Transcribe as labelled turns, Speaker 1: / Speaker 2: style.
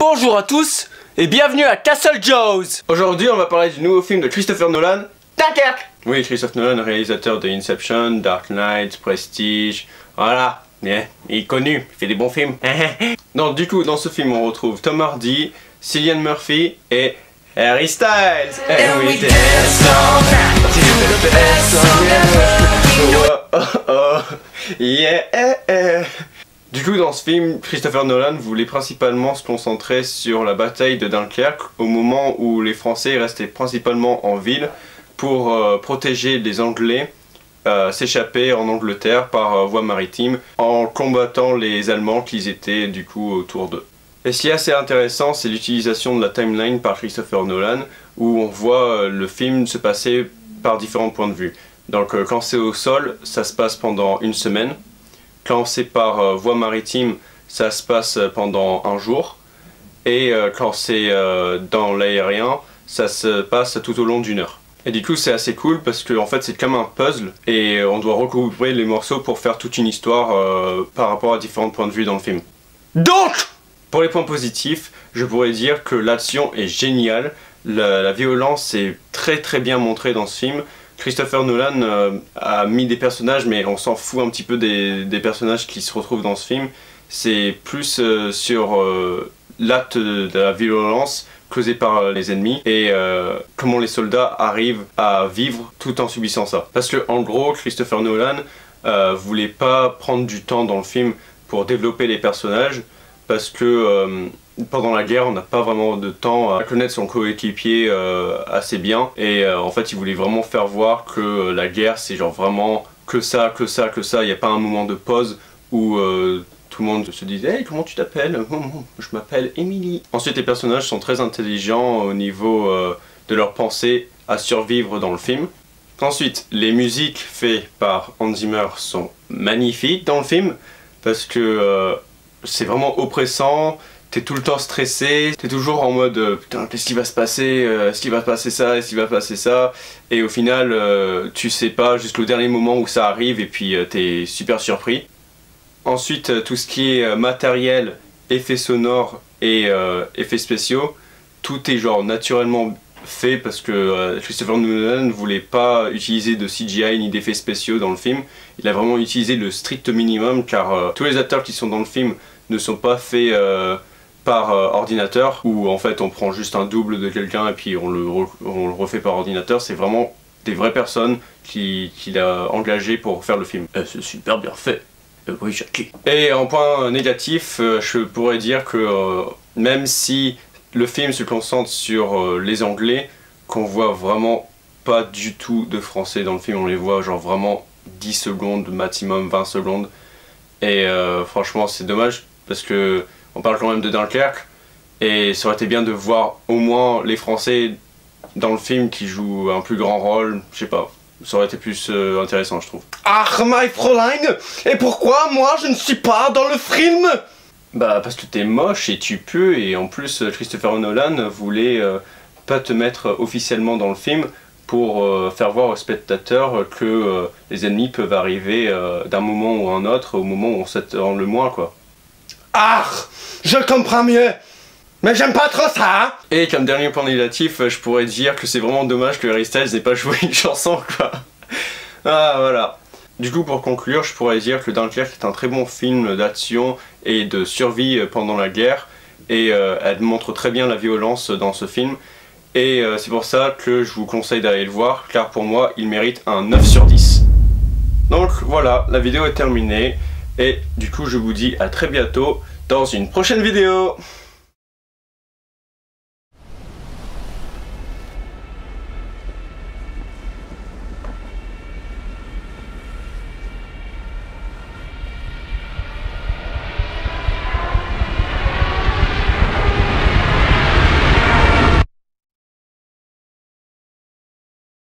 Speaker 1: Bonjour à tous et bienvenue à Castle Joes. Aujourd'hui on va parler du nouveau film de Christopher Nolan, Dunkerque. Oui, Christopher Nolan, réalisateur de Inception, Dark Knight, Prestige, voilà, yeah, il est connu, il fait des bons films. Donc du coup dans ce film on retrouve Tom Hardy, Cillian Murphy et Harry Styles. And we dance all night to the best song ever. Yeah. Du coup dans ce film, Christopher Nolan voulait principalement se concentrer sur la bataille de Dunkerque au moment où les Français restaient principalement en ville pour protéger les Anglais s'échapper en Angleterre par voie maritime en combattant les Allemands qui étaient du coup autour d'eux. Et ce qui est assez intéressant, c'est l'utilisation de la timeline par Christopher Nolan où on voit le film se passer par différents points de vue. Donc quand c'est au sol, ça se passe pendant une semaine. Quand c'est par voie maritime, ça se passe pendant un jour. Et quand c'est dans l'aérien, ça se passe tout au long d'une heure. Et du coup c'est assez cool parce que en fait c'est comme un puzzle et on doit recouvrer les morceaux pour faire toute une histoire par rapport à différents points de vue dans le film. Donc, pour les points positifs, je pourrais dire que l'action est géniale, la violence est très bien montrée dans ce film. Christopher Nolan a mis des personnages, mais on s'en fout un petit peu des personnages qui se retrouvent dans ce film. C'est plus sur l'acte de la violence causée par les ennemis et comment les soldats arrivent à vivre tout en subissant ça. Parce que en gros, Christopher Nolan voulait pas prendre du temps dans le film pour développer les personnages parce que pendant la guerre, on n'a pas vraiment de temps à connaître son coéquipier assez bien et en fait, il voulait vraiment faire voir que la guerre, c'est genre vraiment que ça, il n'y a pas un moment de pause où tout le monde se dit « Hey, comment tu t'appelles ? Je m'appelle Emily ». Ensuite, les personnages sont très intelligents au niveau de leur pensée à survivre dans le film. Ensuite, les musiques faites par Hans Zimmer sont magnifiques dans le film parce que c'est vraiment oppressant. T'es tout le temps stressé, t'es toujours en mode putain qu'est-ce qui va se passer, est-ce qu'il va se passer ça, est-ce qu'il va se passer ça, et au final tu sais pas jusqu'au dernier moment où ça arrive et puis t'es super surpris. Ensuite tout ce qui est matériel, effets sonores et effets spéciaux, tout est genre naturellement fait parce que Christopher Nolan ne voulait pas utiliser de CGI ni d'effets spéciaux dans le film. Il a vraiment utilisé le strict minimum car tous les acteurs qui sont dans le film ne sont pas faits par ordinateur où en fait on prend juste un double de quelqu'un et puis on le refait par ordinateur. C'est vraiment des vraies personnes qu'il a engagées pour faire le film. C'est super bien fait. Oui, Jackie. Et en point négatif, je pourrais dire que même si le film se concentre sur les Anglais, qu'on voit vraiment pas du tout de Français dans le film, on les voit genre vraiment 10 secondes, maximum 20 secondes. Et franchement c'est dommage parce que on parle quand même de Dunkerque et ça aurait été bien de voir au moins les Français dans le film qui jouent un plus grand rôle, je sais pas, ça aurait été plus intéressant je trouve.
Speaker 2: Ah, my Fräulein, et pourquoi moi je ne suis pas dans le film?
Speaker 1: Bah parce que t'es moche et tu peux, et en plus Christopher Nolan voulait pas te mettre officiellement dans le film pour faire voir aux spectateurs que les ennemis peuvent arriver d'un moment ou un autre au moment où on s'attend le moins quoi.
Speaker 2: Ah, je comprends mieux, mais j'aime pas trop ça hein.
Speaker 1: Et comme dernier point négatif, je pourrais dire que c'est vraiment dommage que Harry Styles n'ait pas joué une chanson quoi. Ah voilà. Du coup pour conclure, je pourrais dire que Dunkerque est un très bon film d'action et de survie pendant la guerre et elle montre très bien la violence dans ce film et c'est pour ça que je vous conseille d'aller le voir car pour moi il mérite un 9 sur 10. Donc voilà, la vidéo est terminée et du coup je vous dis à très bientôt dans une prochaine vidéo.